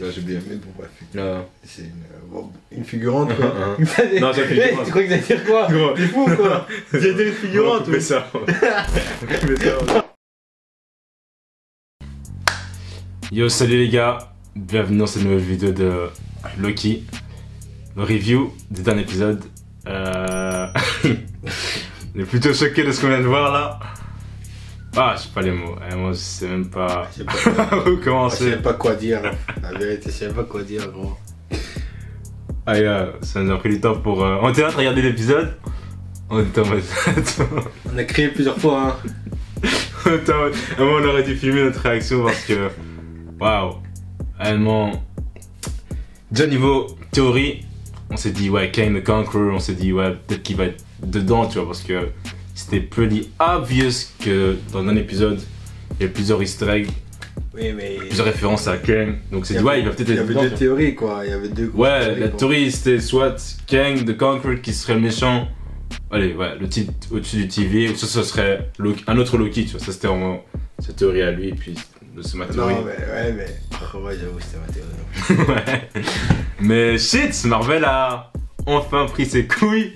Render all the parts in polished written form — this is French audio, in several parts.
Là j'ai bien aimé, bon bref. Non. C'est une figurante quoi. Non, j'ai une figurante. Tu crois que ça veut dire quoi? T'es fou quoi? J'ai dit une figurante. On ça. Yo, salut les gars. Bienvenue dans cette nouvelle vidéo de Loki. Le review du dernier épisode. On est plutôt choqué de ce qu'on vient de voir là. Ah, je sais pas les mots. Moi, je sais même pas où commencer. Je sais pas quoi dire. La vérité, je sais pas quoi dire, gros. Ah, ça nous a pris du temps pour. On était là de regarder l'épisode. On était en mode. On a crié plusieurs fois, hein. On était en mode. À un moment, on aurait dû filmer notre réaction parce que. Waouh! Réellement. Déjà, niveau théorie, on s'est dit, ouais, Kang the Conqueror, on s'est dit, ouais, peut-être qu'il va être dedans, tu vois, parce que. C'était pretty obvious que dans un épisode, il y a plusieurs easter eggs, oui, mais... plusieurs références à Kang. Donc c'est dit, ouais, il va peut-être être dedans. Il y avait deux théories, quoi. Il y avait deux ouais, la théorie c'était soit Kang the Conqueror qui serait le méchant, allez, ouais, le titre au-dessus du TV, ou ça, ce serait un autre Loki, tu vois. Ça, c'était vraiment sa théorie à lui, et puis c'est ma théorie. Non, mais ouais, j'avoue, c'était ma théorie. Ouais. Mais shit, Marvel a enfin pris ses couilles.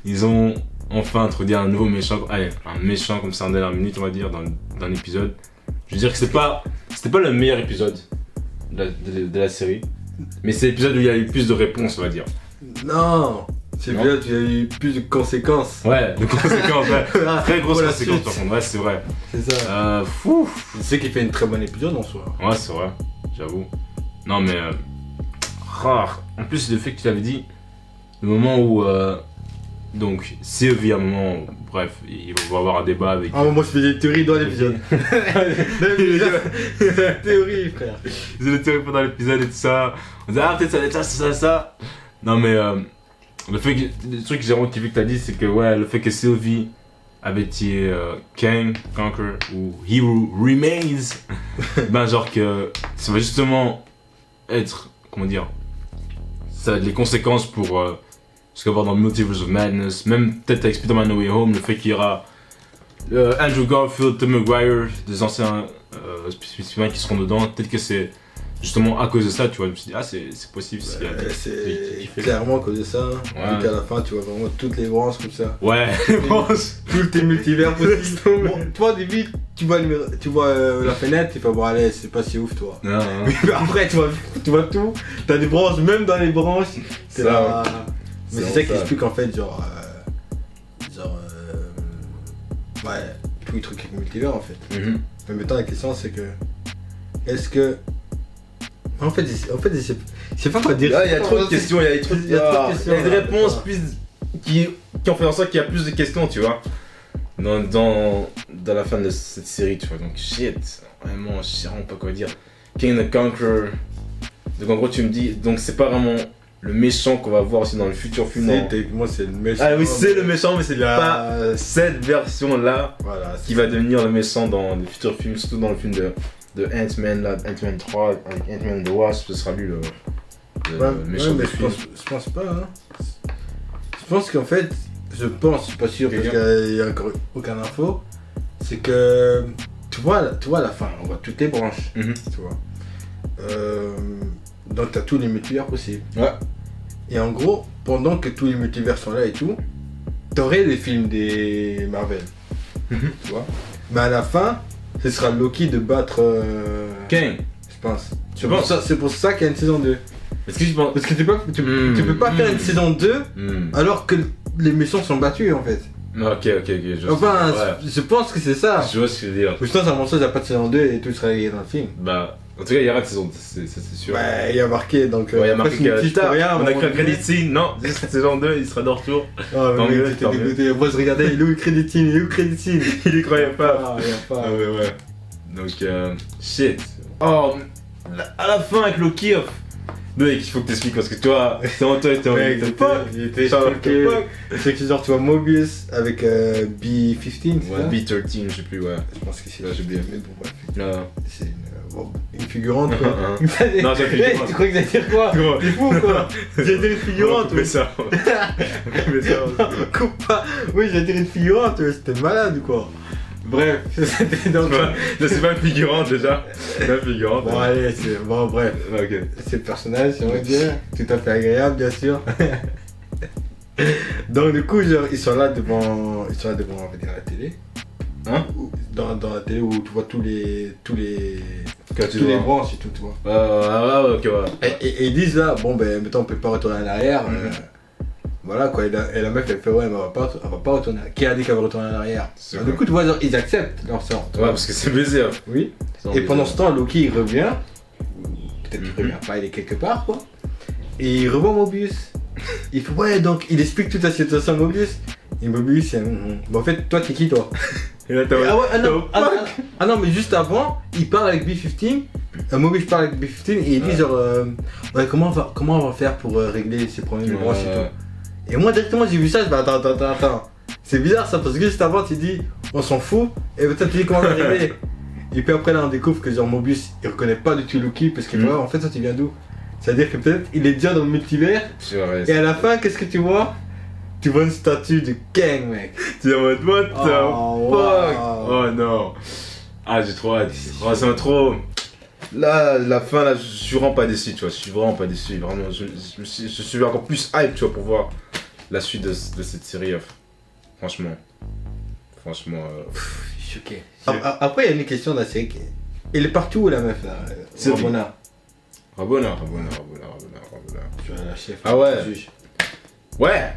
Ils ont enfin introduit un nouveau méchant, allez, un méchant comme ça en dernière minute, on va dire, dans l'épisode. Je veux dire que c'était pas le meilleur épisode de la série, mais c'est l'épisode où il y a eu plus de réponses, on va dire. Non, c'est l'épisode où il y a eu plus de conséquences. Ouais, de conséquences, ouais. Très grosses conséquences par contre, ouais, c'est vrai. C'est ça. Fou. Tu sais qu'il fait une très bonne épisode en soi. Ouais, c'est vrai, j'avoue. Non, mais. En plus, le fait que tu l'avais dit, le moment où. Donc, Sylvie, à un moment, bref, il va avoir un débat avec. Ah, moi je fais des théories dans l'épisode. Théorie, frère. Ils ont des théories pendant l'épisode et tout ça. On disait, peut-être ça va être ça. Non, mais le truc que j'ai vraiment kiffé que t'as dit, c'est que, ouais, le fait que Sylvie avait tué Kang, Conqueror, ou He Who Remains, ben, genre que ça va justement être, comment dire, ça a des conséquences pour. Ce qu'on va voir dans Multiverse of Madness, même peut-être avec Spider-Man No Way Home, le fait qu'il y aura Andrew Garfield, Tom Maguire, des anciens Spider-Man qui seront dedans, peut-être que c'est justement à cause de ça, tu vois. Je me suis dit, c'est possible. C'est clairement à cause de ça. Hein. Ouais. Donc à la fin, tu vois vraiment toutes les branches comme ça. Ouais, les branches. Tous tes multivers possibles. Bon, toi, au début, tu vois la fenêtre, tu fais bon, allez, c'est pas si ouf, toi. Non. Mais après, tu vois tout. T'as des branches, même dans les branches. C'est là. Mais c'est ça qui explique en fait, genre. Ouais, tous les trucs avec multivers en fait. Mais maintenant, la question c'est que. Est-ce que. En fait, je sais pas quoi dire. Là, il y a trop de questions, il y a trop de des réponses plus qui ont fait en sorte qu'il y a plus de questions, tu vois. Dans la fin de cette série, tu vois. Donc, shit, vraiment, je sais vraiment pas quoi dire. Kang the Conqueror. Donc, en gros, tu me dis, donc c'est pas vraiment le méchant qu'on va voir aussi dans le futur film. Moi, c'est le méchant. Ah oui, c'est le méchant, mais c'est pas cette version-là qui va devenir le méchant dans le futur film, surtout dans le film de Ant-Man, là, Ant-Man 3, avec Ant-Man the Wasp, ce sera lui le méchant du film. Je pense pas, hein. Je pense qu'en fait, je suis pas sûr parce qu'il y a encore aucune info, c'est que, tu vois à la fin, on voit toutes les branches, tu vois. Donc t'as tous les multivers possibles. Ouais. Et en gros, pendant que tous les multivers sont là et tout, t'aurais les films des Marvel. Tu vois. Mais à la fin, ce sera Loki de battre Kang. Je pense. C'est pour ça qu'il y a une saison 2. Est-ce que tu penses... Parce que tu peux pas faire une saison 2 alors que les méchants sont battus en fait. Ok. Enfin, je pense que c'est ça. Je vois ce que tu veux dire. Ou sinon, ça montre ça, il n'y a pas de saison 2 et tout sera réglé dans le film. Bah, en tout cas, il y aura une saison 2, c'est sûr. Ouais, il y a marqué donc. Ouais, il y a marqué plus tard. On a écrit un credit scene, non, juste saison 2, il sera de retour. Oh, mais mec, t'étais dégoûté. Moi, je regardais, il est où le credit scene, Il y croyait pas. Il y a pas. Ah, ouais. Donc, shit. Oh, à la fin avec Loki. Mec, il faut que t'expliques parce que toi, c'est en toi, il était choqué. C'est que genre, tu vois Mobius avec B15, ouais, B13, je sais plus, ouais. Je pense que c'est là, j'ai bien aimé, bon bref. Non. C'est une figurante, quoi. Non, j'ai une figurante. Tu crois que ça veut dire quoi? T'es fou, quoi. J'ai dit une figurante, ouais. Ça. Coupe pas. Oui, j'ai dit une figurante, c'était malade, quoi. Bref, c'était donc. Là, c'est pas un figurant déjà. C'est un figurant. Bon, allez, bon, bref. Ok. C'est le personnage, on va dire. Tout à fait agréable, bien sûr. Donc, du coup, genre, ils sont là devant, on va dire, la télé. Hein? Dans la télé où tu vois tous les Quand tu tous les vois. branches et tout, tu vois. Ok, ouais. Et ils disent là, bon, ben, mettons, on peut pas retourner en arrière. Voilà quoi, et la meuf elle fait ouais, mais on va pas retourner. Qui a dit qu'elle va retourner en arrière? C'est Du coup, tu vois, genre, ils acceptent leur sort. Ouais, parce que c'est baiser. Hein. Oui. Et pendant ce temps, Loki il revient. Peut-être qu'il revient pas, il est quelque part quoi. Et il revoit Mobius. Il fait ouais, donc il explique toute la situation à Mobius. Et Mobius, bon, en fait, toi t'es qui toi? Et là, t'as Non, mais juste avant, il parle avec B-15. Mobius parle avec B-15 et il dit genre ouais, comment on va faire pour régler ces problèmes de branches et tout. Et moi directement j'ai vu ça, je me dis attends. C'est bizarre ça parce que juste avant tu dis on s'en fout et peut-être tu dis comment on va régler. Et puis après là on découvre que genre Mobius il reconnaît pas du tout Loki parce qu'il en fait ça tu viens d'où? C'est-à-dire que peut-être il est déjà dans le multivers et à la fin qu'est-ce que tu vois? Tu vois une statue de Kang mec. Tu es en mode what the fuck? Wow. Oh non. Ah j'ai trop hâte. Oh, ça m'a trop... Là, la fin, là, je suis vraiment pas déçu, tu vois. Je suis vraiment pas déçu. Vraiment, je suis encore plus hype, tu vois, pour voir la suite de cette série. Franchement. Je suis choqué. Après, il y a une question de la série. Elle est partout, la meuf, là. C'est Rabona. Rabona. Tu vois, la chef. Ah ouais. Juge. Ouais.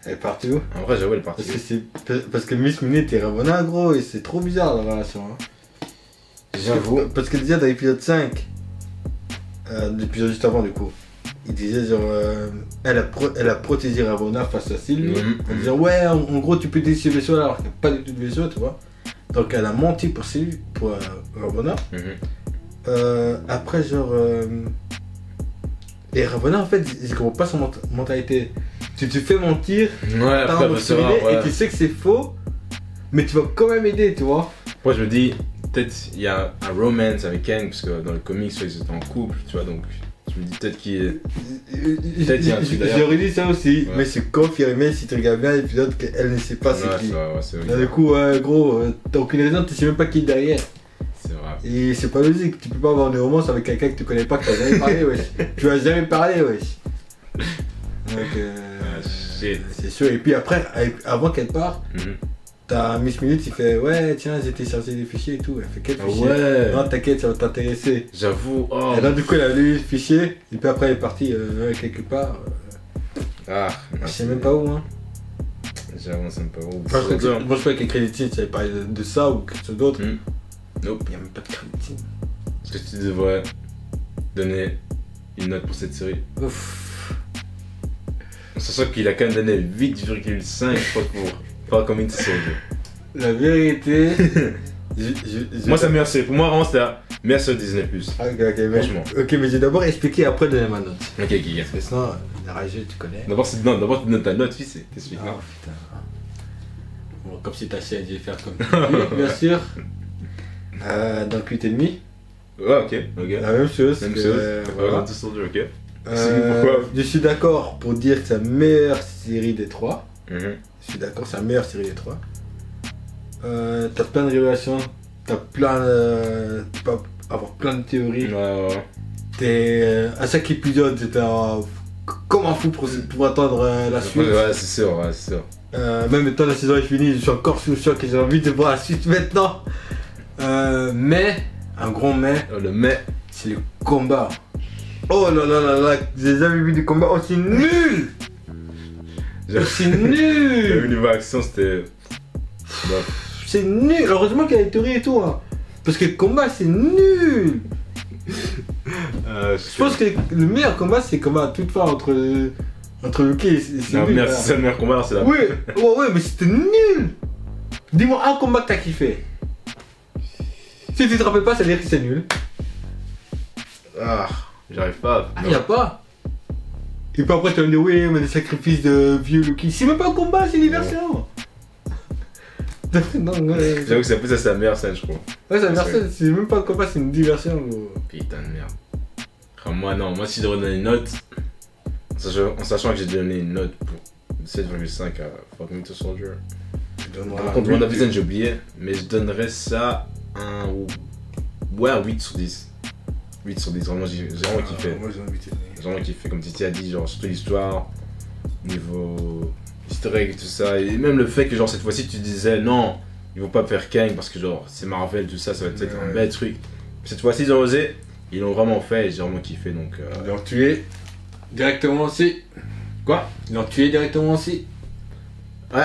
Elle est partout. En vrai, j'avoue, elle est partie. Parce que Miss Minute et Rabona, gros, et c'est trop bizarre la relation. Hein. J'avoue. Parce que déjà dans l'épisode 5, l'épisode juste avant du coup, il disait genre, elle a protégé Rabona face à Sylvie, en disant ouais, en gros tu peux décider le vaisseau alors qu'il n'y a pas du tout de vaisseau, tu vois. Donc elle a menti pour Sylvie, pour Rabona. Après genre, et Rabona en fait, je comprends pas son mentalité. Tu te fais mentir, ouais, t'as endoctriné et tu sais que c'est faux, mais tu vas quand même aider, tu vois. Moi je me dis, peut-être il y a un romance avec Kang, parce que dans le comics, ils étaient en couple, tu vois, donc je me dis peut-être qu'il y a un truc derrière. J'aurais dit ça aussi, ouais. mais c'est confirmé si tu regardes bien l'épisode qu'elle ne sait pas c'est qui. C'est vrai. Là, du coup, gros, t'as aucune raison, tu sais même pas qui est derrière. C'est vrai. Et c'est pas logique, tu peux pas avoir une romance avec quelqu'un que tu connais pas, que tu as jamais parlé, wesh. Tu vas jamais parler, wesh. Donc, c'est sûr. Et puis après, avant qu'elle parte, t'as Miss Minute, il fait ouais, tiens, j'ai téléchargé des fichiers et tout. Elle fait quel fichier? Ouais. Non, t'inquiète, ça va t'intéresser. J'avoue. Oh. Et là, du coup, elle a lu le fichier, et puis après, elle est partie quelque part. Je sais même pas où, hein. J'avoue, on sait même pas où. Moi, je crois que les crédits, tu avais parlé de ça ou quelque chose d'autre. Nope. Il n'y a même pas de crédits. Est-ce que tu devrais donner une note pour cette série? Ouf. Sachant qu'il a quand même donné 8,5 je crois pour Falcon Soldier. La vérité. Moi c'est la meilleure série. Pour moi vraiment c'est la meilleure série Disney+. Ok, franchement. Ok, mais j'ai d'abord expliqué après donner ma note. Ok. Parce que sinon, la rageux, tu connais. D'abord tu donnes ta note, fils, et t'expliques. Ah putain. Bon, comme si t'as essayé de faire comme tu bien sûr. Donc 8,5. Ouais, ok. La même chose. Même chose. Voilà. Falcon Soldier, ok. Pourquoi je suis d'accord pour dire que c'est la meilleure série des trois. Je suis d'accord, c'est la meilleure série des trois. T'as plein de révélations, tu peux avoir plein de théories. Ouais. À chaque épisode, t'étais comme un fou pour attendre la suite. Ouais, c'est sûr. Même maintenant la saison est finie, je suis encore sous le choc et j'ai envie de voir la suite maintenant. Mais, un gros mais, le mais, c'est le combat. Oh là, j'ai jamais vu des combats aussi nuls. C'est nul. J'avais vu niveau action, c'était... C'est nul. Heureusement qu'il y a des théories et tout. Hein. Parce que le combat, c'est nul. Je pense que le meilleur combat, c'est le combat à toute fin entre Loki et c'est nul. C'est le meilleur combat, alors c'est la... Ouais, mais c'était nul. Dis-moi un combat que t'as kiffé. Si tu te rappelles pas, ça veut dire que c'est nul. J'arrive pas. Y'a pas. Et puis après, tu vas me dire, oui, mais des sacrifices de vieux Loki. C'est même pas un combat, c'est une diversion. J'avoue que c'est un peu ça, c'est la meilleure scène, je crois. Ouais, c'est la meilleure scène, c'est même pas un combat, c'est une diversion. Gros. Putain de merde. Moi, si je devrais donner une note, en sachant que j'ai donné une note pour 7,5 à Falcon Soldier, Par contre, WandaVision, j'ai oublié, mais je donnerais ça un 8 sur 10. 8 sur 10, vraiment, j'ai vraiment kiffé. Moi, j'ai envie de J'ai vraiment kiffé, comme Titi a dit, genre, surtout l'histoire, niveau easter egg et tout ça. Et même le fait que, genre, cette fois-ci, tu disais, non, ils vont pas faire Kang parce que, genre, c'est Marvel, tout ça, ça va être un bel truc. Cette fois-ci, ils ont osé, ils l'ont vraiment fait et j'ai vraiment kiffé, donc... Ils l'ont tué directement aussi. Quoi? Ils l'ont tué directement aussi. Ouais.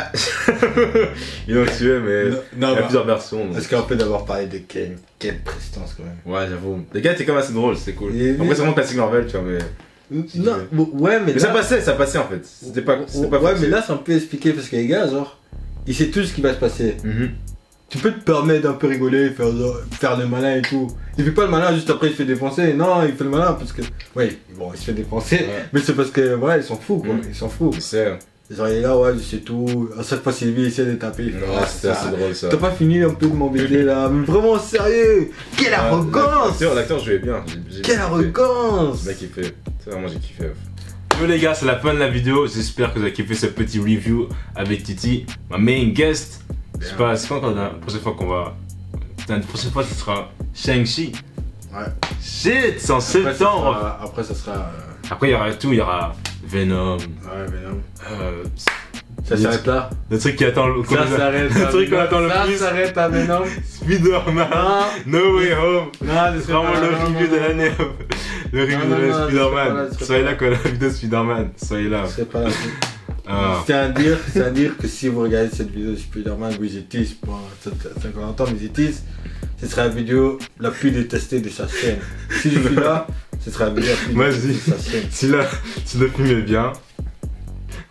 Ils l'ont tué, mais il y a plusieurs versions. Parce qu'en fait d'avoir parlé de Kang, quelle prestance quand même. Ouais, j'avoue. Les gars étaient quand même assez drôles, c'est cool. Et Après, c'est vraiment classique Marvel, tu vois, mais... Non, ouais, mais Mais ça passait en fait. C'était pas ouais, facile. mais là, c'est un peu expliqué parce que les gars, genre, ils savent tout ce qui va se passer. Tu peux te permettre d'un peu rigoler, faire le malin et tout. Il fait pas le malin juste après il se fait défoncer. Non, il fait le malin parce que. Oui, bon, il se fait défoncer. Mais c'est parce que, voilà, ils sont fous quoi. Ils sont fous. Je sais. Genre, il est là, ouais, je sais tout. À chaque fois, Sylvie essaie de taper. Il fait, C'était assez drôle ça. T'as pas fini un peu de m'embêter là. Mais vraiment sérieux. Quelle arrogance. L'acteur jouait bien. Quelle arrogance. Le mec il fait. C'est vraiment, j'ai kiffé. Yo les gars, c'est la fin de la vidéo. J'espère que vous avez kiffé ce petit review avec Titi, ma main guest. Je sais pas, c'est quand la prochaine fois qu'on va. La prochaine fois, ce sera Shang-Chi. Ouais. Shit, c'est en septembre. Après, ça sera. Après, il y aura tout. Il y aura Venom. Ouais, Venom. Ça le- s'arrête là. Le truc qui attend le. Ça s'arrête. Le truc qu'on attend le Ça plus. s'arrête à Venom. Spider-Man. No Way Home. Non, C'est vraiment le review de l'année. Le review Non, de non, Spider-Man. je serai Soyez pas là quand la vidéo de Spider-Man. Soyez là. Je serai pas là. Ah. C'est à dire que si vous regardez cette vidéo de Spider-Man, vous hésitez, pour 50 ans, mais hésitez, ce sera la vidéo la plus détestée de sa chaîne. Si je suis là, ce sera la vidéo la plus détestée de sa chaîne. Si le film est bien.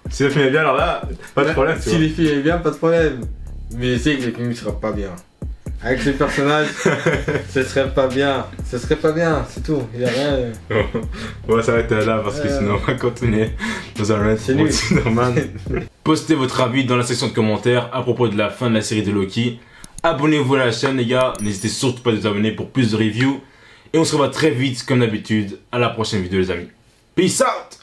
Si le film est bien, alors là, pas de problème. Si les filles est bien, pas de problème. Mais c'est que le film ne sera pas bien. Avec ces personnages, ce serait pas bien. Ce serait pas bien, c'est tout. Il y a rien. On va s'arrêter là parce que sinon on va continuer dans un rant C'est nul. Spider-Man. Postez votre avis dans la section de commentaires à propos de la fin de la série de Loki. Abonnez-vous à la chaîne les gars, n'hésitez surtout pas à vous abonner pour plus de reviews. Et on se revoit très vite comme d'habitude à la prochaine vidéo les amis. Peace out!